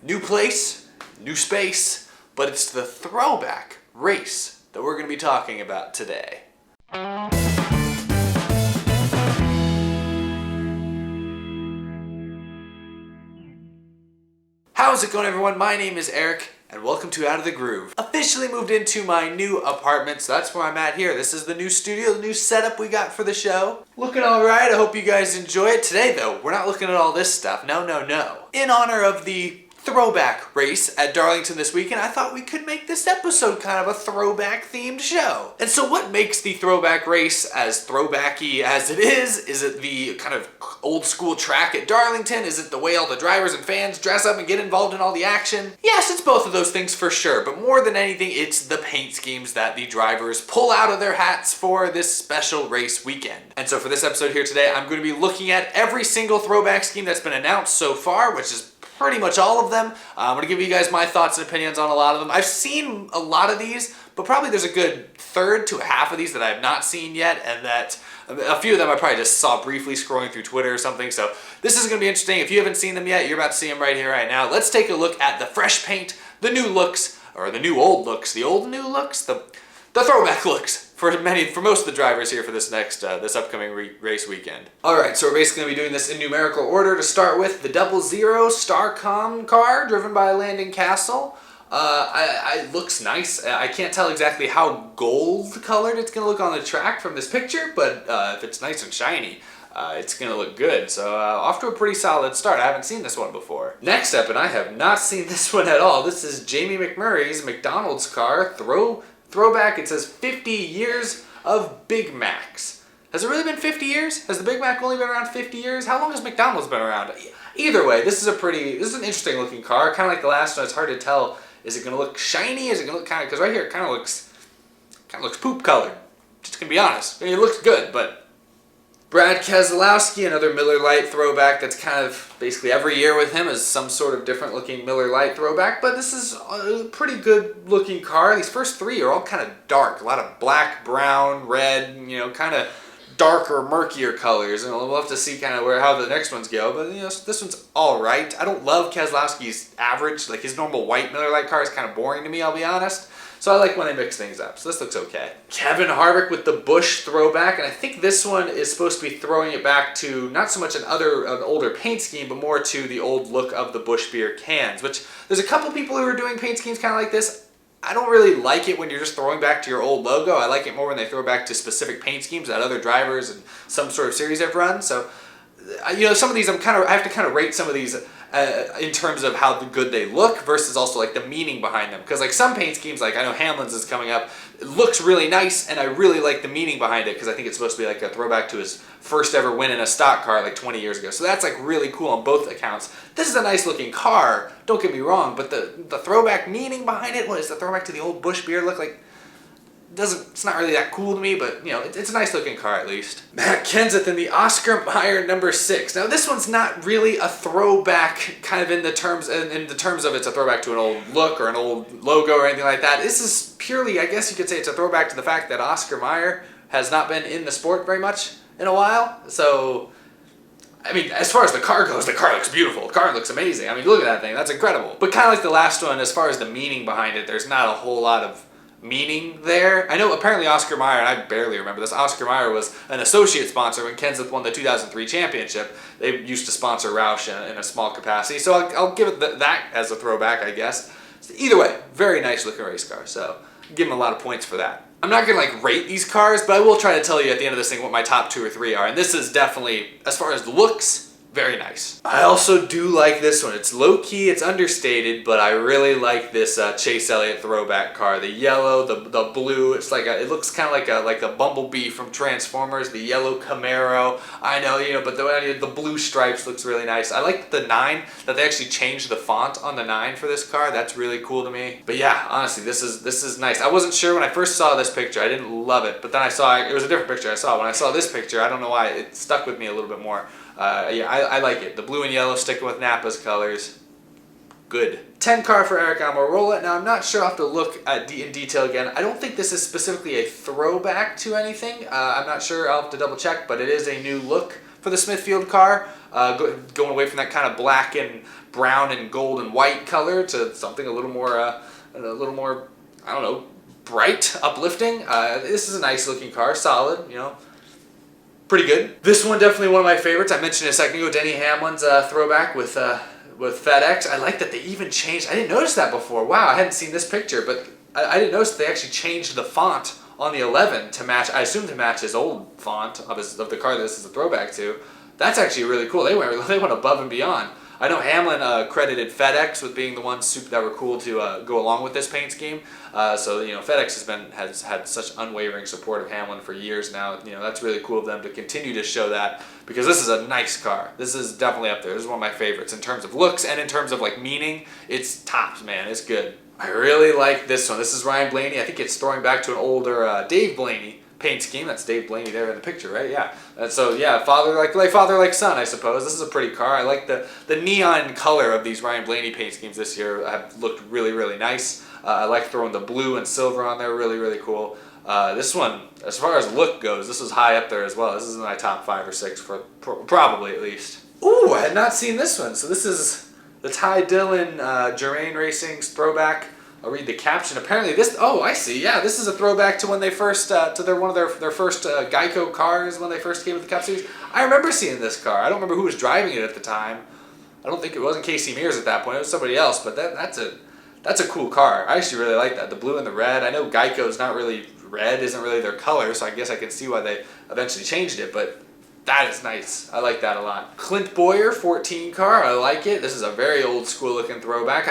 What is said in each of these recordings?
New place, new space, but it's the throwback race that we're going to be talking about today. How's it going, everyone? My name is Eric, and welcome to Out of the Groove. Officially moved into my new apartment, so that's where I'm at here. This is the new studio, the new setup we got for the show. Looking alright, I hope you guys enjoy it. Today, though, we're not looking at all this stuff. No. In honor of the throwback race at Darlington this weekend, I thought we could make this episode kind of a throwback themed show. And so what makes the throwback race as throwbacky as it is? Is it the kind of old school track at Darlington? Is it the way all the drivers and fans dress up and get involved in all the action? Yes, it's both of those things for sure, but more than anything, it's the paint schemes that the drivers pull out of their hats for this special race weekend. And so for this episode here today, I'm going to be looking at every single throwback scheme that's been announced so far, which is pretty much all of them. I'm going to give you guys my thoughts and opinions on a lot of them. I've seen a lot of these, but probably there's a good third to a half of these that I have not seen yet, and that a few of them I probably just saw briefly scrolling through Twitter or something. So this is going to be interesting. If you haven't seen them yet, you're about to see them right here, right now. Let's take a look at the fresh paint, the new looks, or the new old looks, the old new looks, the throwback looks for most of the drivers here for this next, this upcoming race weekend. All right, so we're basically going to be doing this in numerical order. To start with, the 00 Starcom car driven by Landon Castle. It looks nice. I can't tell exactly how gold colored it's going to look on the track from this picture, but if it's nice and shiny, it's going to look good. So off to a pretty solid start. I haven't seen this one before. Next up, and I have not seen this one at all, this is Jamie McMurray's McDonald's car throwback. It says 50 years of Big Macs. Has it really been 50 years? Has the Big Mac only been around 50 years? How long has McDonald's been around? Either way, this is an interesting looking car. Kind of like the last one, it's hard to tell. Is it going to look shiny? Is it going to look kind of, because right here it kind of looks poop colored. Just going to be honest. I mean, it looks good, but Brad Keselowski, another Miller Lite throwback that's kind of basically every year with him is some sort of different looking Miller Lite throwback, but this is a pretty good looking car. These first three are all kind of dark, a lot of black, brown, red, kind of darker, murkier colors, and we'll have to see kind of how the next ones go, but this one's all right. I don't love Keselowski's average, like his normal white Miller Lite car is kind of boring to me, I'll be honest. So I like when they mix things up. So this looks okay. Kevin Harvick with the Busch throwback, and I think this one is supposed to be throwing it back to not so much an older paint scheme, but more to the old look of the Busch beer cans, which there's a couple people who are doing paint schemes kind of like this. I don't really like it when you're just throwing back to your old logo. I like it more when they throw back to specific paint schemes that other drivers and some sort of series have run. So, some of these I have to kind of rate some of these in terms of how good they look versus also like the meaning behind them. Because like some paint schemes, like I know Hamlin's is coming up, it looks really nice, and I really like the meaning behind it because I think it's supposed to be like a throwback to his first ever win in a stock car like 20 years ago. So that's like really cool on both accounts. This is a nice looking car, don't get me wrong, but the throwback meaning behind it, what is the throwback to the old Busch beer look like? It's not really that cool to me, but it's a nice looking car at least. Matt Kenseth in the Oscar Mayer number 6. Now this one's not really a throwback kind of in the terms of it's a throwback to an old look or an old logo or anything like that. This is purely, I guess you could say, it's a throwback to the fact that Oscar Mayer has not been in the sport very much in a while. So I mean, as far as the car goes, the car looks beautiful. The car looks amazing. I mean, look at that thing. That's incredible. But kind of like the last one, as far as the meaning behind it, there's not a whole lot of meaning there. I know apparently Oscar Mayer, and I barely remember this, Oscar Mayer was an associate sponsor when Kenseth won the 2003 championship. They used to sponsor Roush in a small capacity, so I'll give it that as a throwback, I guess. Either way, very nice looking race car, so give him a lot of points for that. I'm not going to rate these cars, but I will try to tell you at the end of this thing what my top 2 or 3 are, and this is definitely, as far as looks, very nice. I also do like this one. It's low-key, it's understated, but I really like this Chase Elliott throwback car. The yellow, the blue, it's like it looks kind of like a Bumblebee from Transformers, the yellow Camaro. I know, but the blue stripes looks really nice. I like the 9, that they actually changed the font on the 9 for this car. That's really cool to me. But yeah, honestly, this is nice. I wasn't sure when I first saw this picture. I didn't love it, but then it was a different picture I saw. When I saw this picture, I don't know why, it stuck with me a little bit more. I like it. The blue and yellow sticking with Napa's colors. Good. 10 car for Aric Almirola. Now, I'm not sure. I'll have to look at in detail again. I don't think this is specifically a throwback to anything. I'm not sure. I'll have to double check, but it is a new look for the Smithfield car, going away from that kind of black and brown and gold and white color to something a little more, I don't know, bright, uplifting. This is a nice looking car, solid, you know, pretty good. This one definitely one of my favorites. I mentioned a second ago, Denny Hamlin's throwback with FedEx. I like that they even changed. I didn't notice that before. Wow, I hadn't seen this picture, but I didn't notice that they actually changed the font on the 11 to match. I assume to match his old font of the car that this is a throwback to. That's actually really cool. They went above and beyond. I know Hamlin credited FedEx with being the ones that were cool to go along with this paint scheme. So you know, FedEx has had such unwavering support of Hamlin for years now. You know, that's really cool of them to continue to show that, because this is a nice car. This is definitely up there. This is one of my favorites in terms of looks and in terms of like meaning. It's tops, man. It's good. I really like this one. This is Ryan Blaney. I think it's throwing back to an older Dave Blaney paint scheme. That's Dave Blaney there in the picture, right? Yeah. And so yeah, father like son, I suppose. This is a pretty car. I like the neon color of these Ryan Blaney paint schemes this year. Have looked really, really nice. I like throwing the blue and silver on there. Really, really cool. This one, as far as look goes, this was high up there as well. This is in my top 5 or 6 for probably at least. Ooh, I had not seen this one. So this is the Ty Dillon Geraint Racing's throwback. I'll read the caption. Apparently this, oh, I see. Yeah, this is a throwback to when they first, one of their first Geico cars when they first came to the Cup Series. I remember seeing this car. I don't remember who was driving it at the time. I don't think it wasn't Casey Mears at that point. It was somebody else, but that's a cool car. I actually really like that. The blue and the red. I know Geico's not really, red isn't really their color, so I guess I can see why they eventually changed it, but that is nice. I like that a lot. Clint Boyer 14 car. I like it. This is a very old school looking throwback.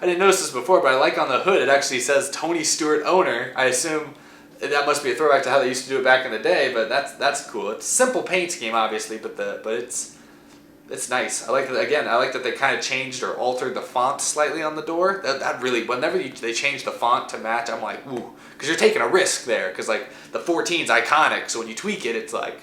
I didn't notice this before, but I like on the hood it actually says Tony Stewart owner. I assume that must be a throwback to how they used to do it back in the day, but that's cool. It's a simple paint scheme, obviously, but it's nice. I like that, again. I like that they kind of changed or altered the font slightly on the door. That really, whenever they change the font to match, I'm like, ooh, because you're taking a risk there. Because like the 14's iconic, so when you tweak it, it's like,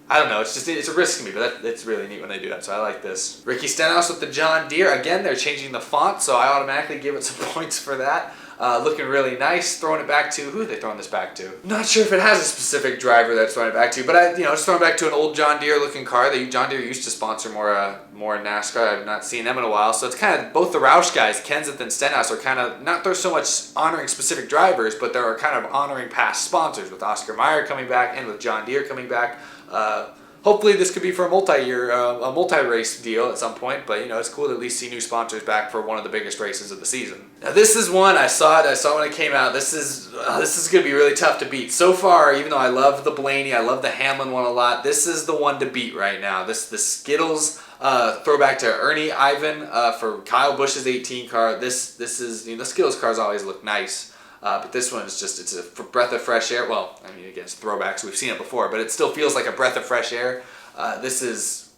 I don't know, it's a risk to me, but it's really neat when they do that, so I like this. Ricky Stenhouse with the John Deere. Again, they're changing the font, so I automatically give it some points for that. Looking really nice. Throwing it back to, who are they throwing this back to? Not sure if it has a specific driver that's throwing it back to, but it's throwing back to an old John Deere looking car. John Deere used to sponsor more NASCAR. I've not seen them in a while, so it's kind of both the Roush guys, Kenseth and Stenhouse, are kind of not so much honoring specific drivers, but they're kind of honoring past sponsors with Oscar Mayer coming back and with John Deere coming back. Hopefully this could be for a multi-race deal at some point, but it's cool to at least see new sponsors back for one of the biggest races of the season. Now this is one I saw when it came out. This is going to be really tough to beat. So far, even though I love the Blaney, I love the Hamlin one a lot, this is the one to beat right now. The Skittles throwback to Ernie Ivan for Kyle Busch's 18 car. This is, the Skittles cars always look nice. But this one is it's a breath of fresh air. Well, I mean, again, it's throwbacks. We've seen it before, but it still feels like a breath of fresh air. This is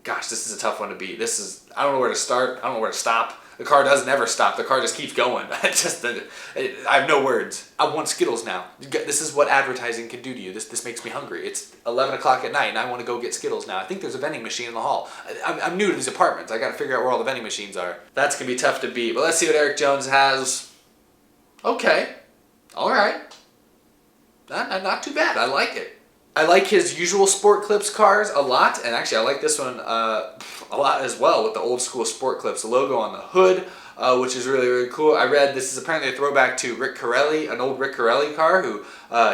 a tough one to beat. I don't know where to start. I don't know where to stop. The car doesn't ever stop. The car just keeps going. I have no words. I want Skittles now. This is what advertising can do to you. This makes me hungry. It's 11 o'clock at night, and I want to go get Skittles now. I think there's a vending machine in the hall. I'm new to these apartments. I got to figure out where all the vending machines are. That's going to be tough to beat. But let's see what Erik Jones has. Okay. All right. Not too bad. I like it. I like his usual Sport Clips cars a lot, and actually I like this one a lot as well with the old school Sport Clips logo on the hood, which is really, really cool. I read this is apparently a throwback to Rick Corelli, an old Rick Corelli car who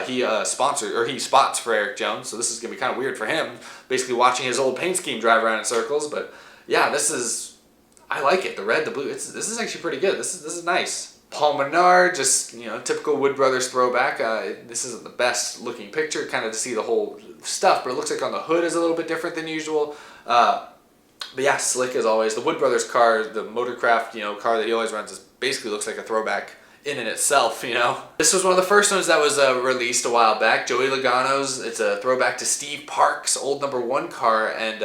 he spots for Erik Jones, so this is going to be kind of weird for him, basically watching his old paint scheme drive around in circles, but yeah, I like it. The red, the blue, this is actually pretty good. This is nice. Paul Menard, just typical Wood Brothers throwback. This isn't the best looking picture, kind of to see the whole stuff, but it looks like on the hood is a little bit different than usual. But yeah, slick as always. The Wood Brothers car, the Motorcraft, car that he always runs, basically looks like a throwback in and itself. This was one of the first ones that was released a while back. Joey Logano's. It's a throwback to Steve Park's old #1 car, and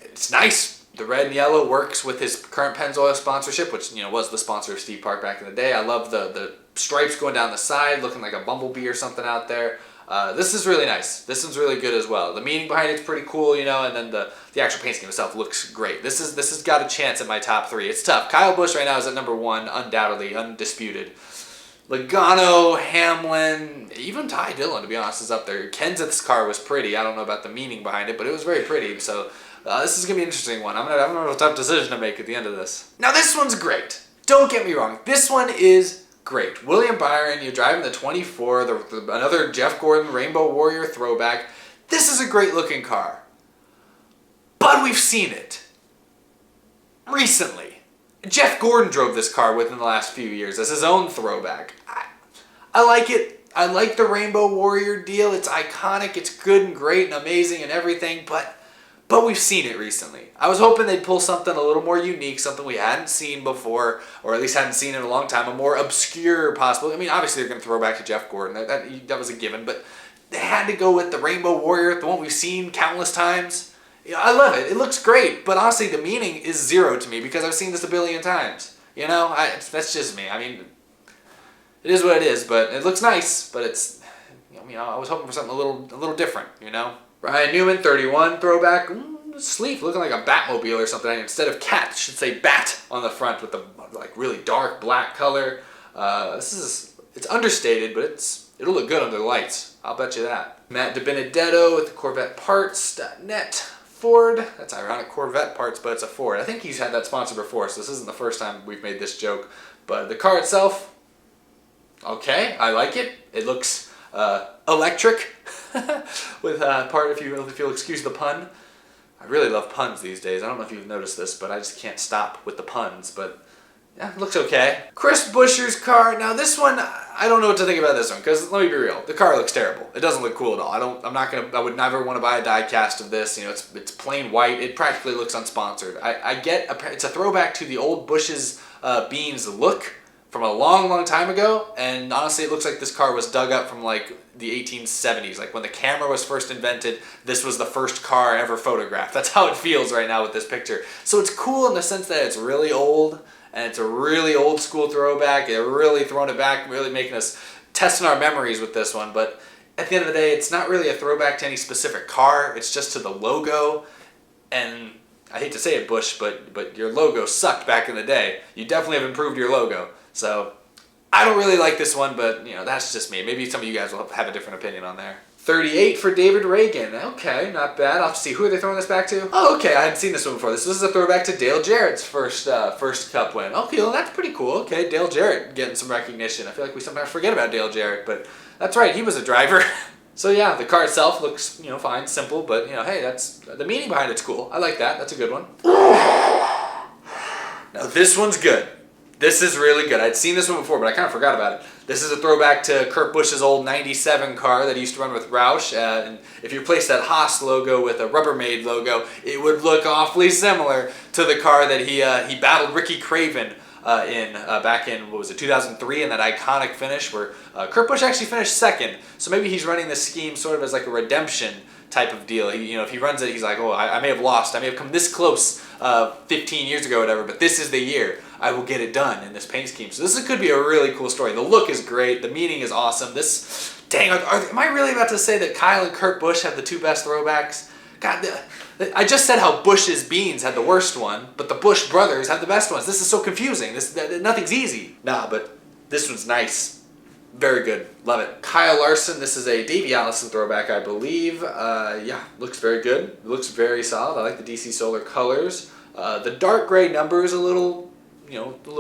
it's nice. The red and yellow works with his current Pennzoil sponsorship, which was the sponsor of Steve Park back in the day. I love the stripes going down the side, looking like a bumblebee or something out there. This is really nice. This one's really good as well. The meaning behind it's pretty cool, and then the actual paint scheme itself looks great. This has got a chance at my top 3. It's tough. Kyle Busch right now is at #1, undoubtedly, undisputed. Logano, Hamlin, even Ty Dillon, to be honest, is up there. Kenseth's car was pretty. I don't know about the meaning behind it, but it was very pretty. So this is going to be an interesting one. I'm going to have a tough decision to make at the end of this. Now, this one's great. Don't get me wrong. This one is great. William Byron, you're driving the 24, another Jeff Gordon Rainbow Warrior throwback. This is a great looking car. But we've seen it recently. Jeff Gordon drove this car within the last few years as his own throwback. I like it. I like the Rainbow Warrior deal. It's iconic. It's good and great and amazing and everything, but we've seen it recently. I was hoping they'd pull something a little more unique, something we hadn't seen before, or at least hadn't seen in a long time, a more obscure possible. I mean, obviously they're going to throw back to Jeff Gordon. That was a given, but they had to go with the Rainbow Warrior, the one we've seen countless times. Yeah, I love it. It looks great, but honestly, the meaning is zero to me because I've seen this a billion times. You know, that's just me. I mean, it is what it is, but it looks nice. But it's, I was hoping for something a little different. You know, Ryan Newman, 31 throwback, sleek, looking like a Batmobile or something. Instead of cat, it should say bat on the front with the like really dark black color. It's understated, but it'll look good under the lights. I'll bet you that. Matt DiBenedetto with the Corvette Parts.net. Ford. That's ironic, Corvette parts, but it's a Ford. I think he's had that sponsor before, so this isn't the first time we've made this joke. But the car itself, okay, I like it. It looks electric, with part, if you'll excuse the pun. I really love puns these days. I don't know if you've noticed this, but I just can't stop with the puns. But yeah, it looks okay. Chris Buescher's car. Now this one, I don't know what to think about this one, because let me be real, the car looks terrible. It doesn't look cool at all. I would never want to buy a die cast of this. You know, it's plain white. It practically looks unsponsored. I get it's a throwback to the old Busch's Beans look from a long, long time ago, and honestly, it looks like this car was dug up from like the 1870s. Like when the camera was first invented, this was the first car ever photographed. That's how it feels right now with this picture. So it's cool in the sense that it's really old, and it's a really old school throwback. They're really throwing it back, really making us testing our memories with this one. But at the end of the day, it's not really a throwback to any specific car. It's just to the logo. And I hate to say it, Busch, but your logo sucked back in the day. You definitely have improved your logo. So I don't really like this one, but that's just me. Maybe some of you guys will have a different opinion on there. 38 for David Reagan. Okay, not bad. I'll have to see. Who are they throwing this back to? Oh, okay. I hadn't seen this one before. This is a throwback to Dale Jarrett's first Cup win. Okay, well, that's pretty cool. Okay, Dale Jarrett getting some recognition. I feel like we sometimes forget about Dale Jarrett, but that's right. He was a driver. So yeah, the car itself looks, fine, simple, but hey, that's the meaning behind it's cool. I like that. That's a good one. Now this one's good. This is really good. I'd seen this one before, but I kind of forgot about it. This is a throwback to Kurt Busch's old 97 car that he used to run with Roush. And if you replace that Haas logo with a Rubbermaid logo, it would look awfully similar to the car that he battled Ricky Craven back in, 2003, in that iconic finish where Kurt Busch actually finished second. So maybe he's running this scheme sort of as like a redemption type of deal. If he runs it, he's like, oh, I may have lost. I may have come this close 15 years ago or whatever, but this is the year I will get it done in this paint scheme. So this could be a really cool story. The look is great. The meaning is awesome. Am I really about to say that Kyle and Kurt Busch have the two best throwbacks? God, I just said how Busch's Beans had the worst one, but the Busch brothers have the best ones. This is so confusing. Nothing's easy. Nah, but this one's nice. Very good. Love it. Kyle Larson. This is a Davey Allison throwback, I believe. Yeah, looks very good. Looks very solid. I like the DC Solar colors. The dark gray number is a little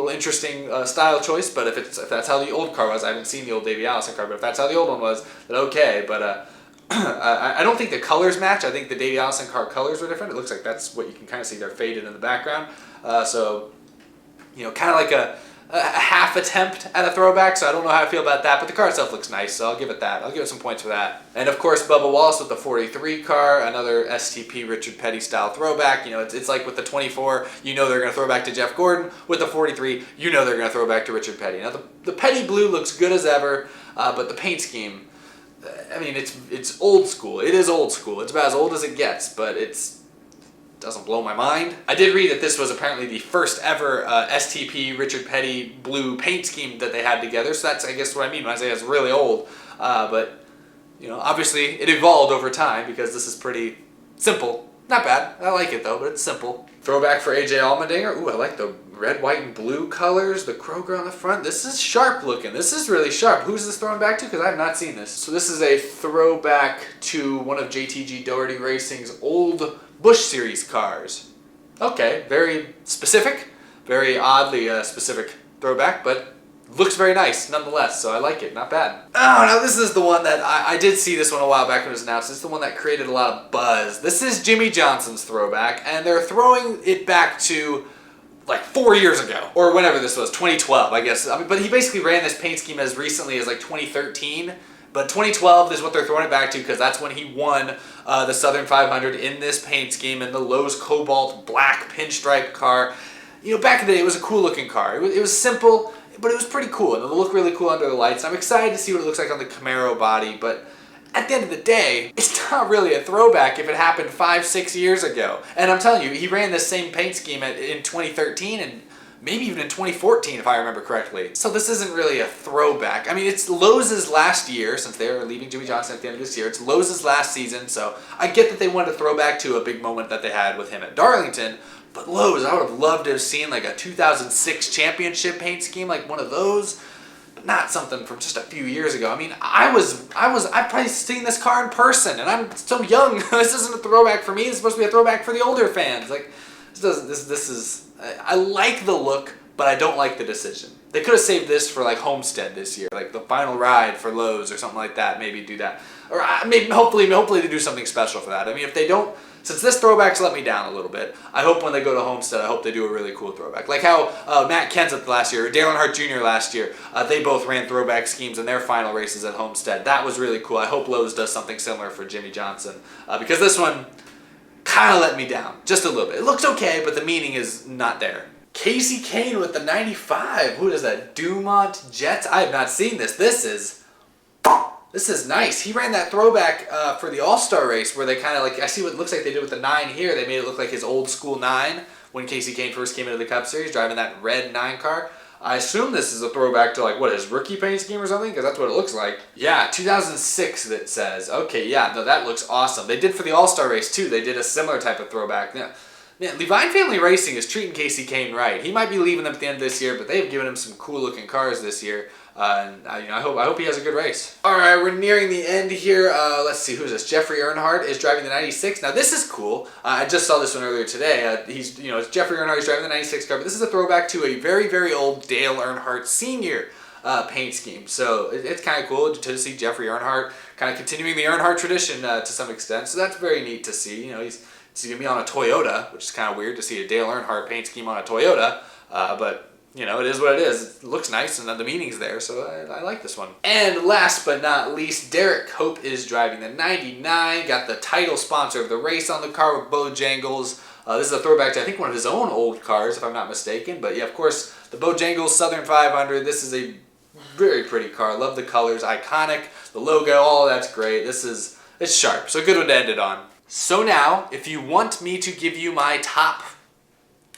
interesting style choice, but if that's how the old car was, I haven't seen the old Davey Allison car, but if that's how the old one was, then okay. But I don't think the colors match. I think the Davey Allison car colors were different. It looks like that's what you can kind of see. They're faded in the background. So, kind of like a half attempt at a throwback, so I don't know how I feel about that, but the car itself looks nice, so I'll give it that. I'll give it some points for that. And of course, Bubba Wallace with the 43 car, another STP Richard Petty style throwback. It's like with the 24, they're going to throw back to Jeff Gordon. With the 43, they're going to throw back to Richard Petty. Now, the Petty blue looks good as ever, but the paint scheme, it's old school. It is old school. It's about as old as it gets, but doesn't blow my mind. I did read that this was apparently the first ever STP Richard Petty blue paint scheme that they had together, so that's, I guess, what I mean when I say it's really old. But, obviously it evolved over time because this is pretty simple. Not bad. I like it though, but it's simple. Throwback for AJ Allmendinger. Ooh, I like the red, white, and blue colors. The Kroger on the front. This is sharp looking. This is really sharp. Who's this throwing back to? Because I have not seen this. So this is a throwback to one of JTG Doherty Racing's old Busch Series cars. Okay, very specific. Very oddly specific throwback, but looks very nice nonetheless, so I like it. Not bad. Oh, now this is the one that I did see this one a while back when it was announced. It's the one that created a lot of buzz. This is Jimmie Johnson's throwback, and they're throwing it back to like 4 years ago, or whenever this was, 2012, I guess. I mean, but he basically ran this paint scheme as recently as like 2013. But 2012 is what they're throwing it back to because that's when he won the Southern 500 in this paint scheme in the Lowe's Cobalt Black pinstripe car. You know, back in the day, it was a cool looking car. It was simple, but it was pretty cool, and it'll look really cool under the lights. I'm excited to see what it looks like on the Camaro body, but at the end of the day, it's not really a throwback if it happened 5-6 years ago. And I'm telling you, he ran this same paint scheme in 2013 and maybe even in 2014, if I remember correctly. So this isn't really a throwback. I mean, it's Lowe's last year, since they're leaving Jimmie Johnson at the end of this year. It's Lowe's last season, so I get that they wanted to throw back to a big moment that they had with him at Darlington. But Lowe's, I would have loved to have seen like a 2006 championship paint scheme, like one of those, but not something from just a few years ago. I mean, I've probably seen this car in person, and I'm so young. This isn't a throwback for me. It's supposed to be a throwback for the older fans. Like, this is. I like the look, but I don't like the decision. They could have saved this for like Homestead this year, like the final ride for Lowe's or something like that. Maybe do that, or maybe hopefully they do something special for that. I mean, if they don't. Since this throwback's let me down a little bit, I hope when they go to Homestead, I hope they do a really cool throwback. Like how Matt Kenseth last year, or Dale Earnhardt Jr. last year, they both ran throwback schemes in their final races at Homestead. That was really cool. I hope Lowe's does something similar for Jimmie Johnson, because this one kind of let me down, just a little bit. It looks okay, but the meaning is not there. Casey Kane with the 95. Who is that? Dumont Jets? I have not seen this. This is nice. He ran that throwback for the All-Star race where they kind of like, I see what it looks like they did with the 9 here. They made it look like his old school 9 when Casey Kane first came into the Cup Series driving that red 9 car. I assume this is a throwback to like, what, his rookie paint scheme or something? Because that's what it looks like. Yeah, 2006 it says. Okay, yeah, no, that looks awesome. They did for the All-Star race too. They did a similar type of throwback. Yeah. Man, Levine Family Racing is treating Casey Kane right. He might be leaving them at the end of this year, but they've given him some cool looking cars this year. And I hope he has a good race. All right, we're nearing the end here. Let's see, who's this? Jeffrey Earnhardt is driving the 96. Now this is cool. I just saw this one earlier today. It's Jeffrey Earnhardt. He's driving the 96 car, but this is a throwback to a very, very old Dale Earnhardt Sr. Paint scheme. So it's kind of cool to see Jeffrey Earnhardt kind of continuing the Earnhardt tradition to some extent. So that's very neat to see. You know, he's going to be on a Toyota, which is kind of weird to see a Dale Earnhardt paint scheme on a Toyota, but you know, it is what it is. It looks nice and the meaning's there, so I like this one. And last but not least, Derek Cope is driving the 99. Got the title sponsor of the race on the car with Bojangles. This is a throwback to, I think, one of his own old cars, if I'm not mistaken. But yeah, of course, the Bojangles Southern 500. This is a very pretty car. Love the colors, iconic. The logo, all that's great. It's sharp, so a good one to end it on. So now, if you want me to give you my top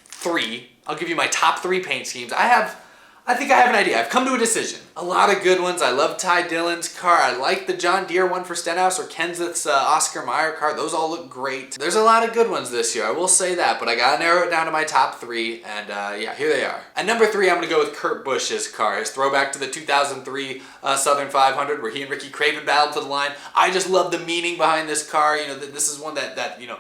3, I'll give you my top 3 paint schemes. I think I have an idea. I've come to a decision. A lot of good ones. I love Ty Dillon's car. I like the John Deere one for Stenhouse or Kenseth's Oscar Mayer car. Those all look great. There's a lot of good ones this year, I will say that, but I gotta narrow it down to my top 3, and yeah, here they are. At number 3, I'm gonna go with Kurt Busch's car, his throwback to the 2003 Southern 500, where he and Ricky Craven battled to the line. I just love the meaning behind this car. You know, this is one that you know,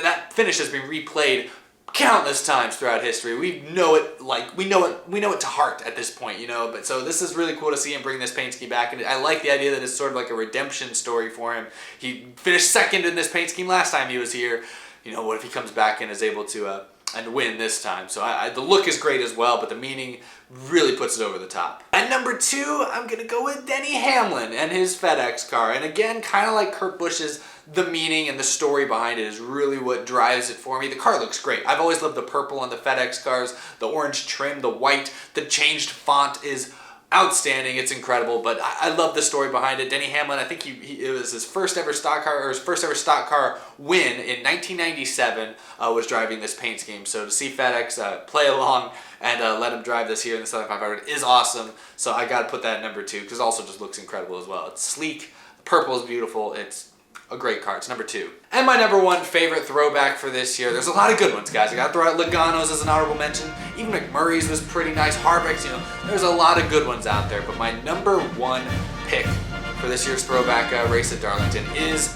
that finish has been replayed countless times throughout history. We know it to heart at this point, you know. But so this is really cool to see him bring this paint scheme back, and I like the idea that it's sort of like a redemption story for him. He finished second in this paint scheme last time he was here. You know, what if he comes back and is able to and win this time? So the look is great as well, but the meaning really puts it over the top. At number 2, I'm gonna go with Denny Hamlin and his FedEx car, and again, kind of like Kurt Busch's, the meaning and the story behind it is really what drives it for me. The car looks great. I've always loved the purple on the FedEx cars, the orange trim, the white, the changed font is outstanding. It's incredible, but I love the story behind it. Denny Hamlin, I think it was his first ever stock car, or his first ever stock car win in 1997 was driving this paint scheme. So to see FedEx play along and let him drive this here in the Southern 500 is awesome. So I got to put that at number 2 because it also just looks incredible as well. It's sleek, the purple is beautiful. a great car. It's number 2. And my number 1 favorite throwback for this year. There's a lot of good ones, guys. I gotta throw out Logano's as an honorable mention. Even McMurray's was pretty nice. Harvick's, there's a lot of good ones out there. But my number 1 pick for this year's throwback race at Darlington is...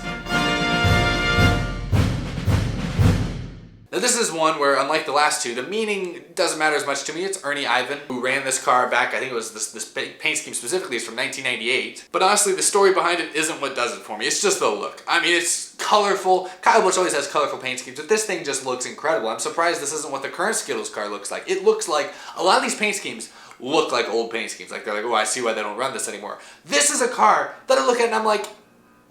Now this is one where, unlike the last two, the meaning doesn't matter as much to me. It's Ernie Ivan, who ran this car back, I think it was this paint scheme specifically is from 1998. But honestly, the story behind it isn't what does it for me. It's just the look. I mean, it's colorful. Kyle Busch always has colorful paint schemes, but this thing just looks incredible. I'm surprised this isn't what the current Skittles car looks like. It looks like, a lot of these paint schemes look like old paint schemes. Like, they're like, oh, I see why they don't run this anymore. This is a car that I look at and I'm like,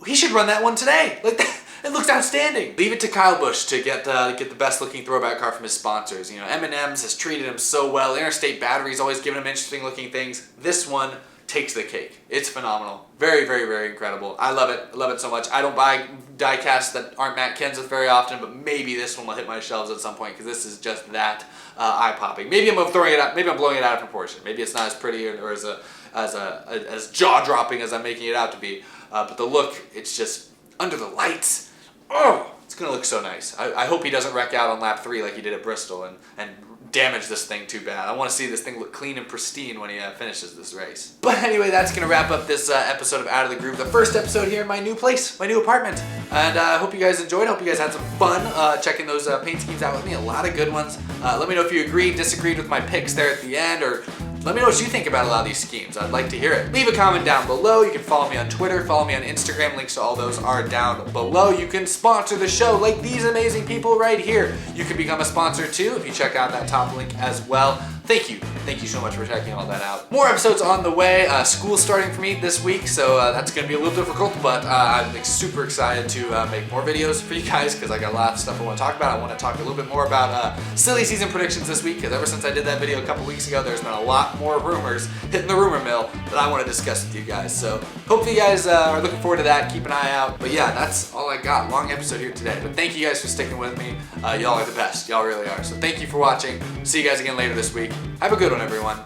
he should run that one today. Like, it looks outstanding. Leave it to Kyle Busch to get the best looking throwback car from his sponsors. M&M's has treated him so well. Interstate Battery's always given him interesting looking things. This one takes the cake. It's phenomenal. Very, very, very incredible. I love it. I love it so much. I don't buy die casts that aren't Matt Kenseth very often, but maybe this one will hit my shelves at some point because this is just that eye-popping. Maybe I'm throwing it out. Maybe I'm blowing it out of proportion. Maybe it's not as pretty or as jaw-dropping as I'm making it out to be. But the look, it's just under the lights. Oh, it's gonna look so nice. I hope he doesn't wreck out on lap 3 like he did at Bristol and damage this thing too bad. I want to see this thing look clean and pristine when he finishes this race. But anyway, that's gonna wrap up this episode of Out of the Groove, the first episode here in my new place, my new apartment. And I hope you guys enjoyed. I hope you guys had some fun checking those paint schemes out with me. A lot of good ones. Let me know if you agreed, disagreed with my picks there at the end, or let me know what you think about a lot of these schemes. I'd like to hear it. Leave a comment down below. You can follow me on Twitter, follow me on Instagram. Links to all those are down below. You can sponsor the show like these amazing people right here. You can become a sponsor too if you check out that top link as well. Thank you. Thank you so much for checking all that out. More episodes on the way. School's starting for me this week, so that's going to be a little difficult, but I'm super excited to make more videos for you guys because I got a lot of stuff I want to talk about. I want to talk a little bit more about silly season predictions this week because ever since I did that video a couple weeks ago, there's been a lot more rumors hitting the rumor mill that I want to discuss with you guys. So hopefully you guys are looking forward to that. Keep an eye out. But yeah, that's all I got. Long episode here today. But thank you guys for sticking with me. Y'all are the best. Y'all really are. So thank you for watching. See you guys again later this week. Have a good one, everyone.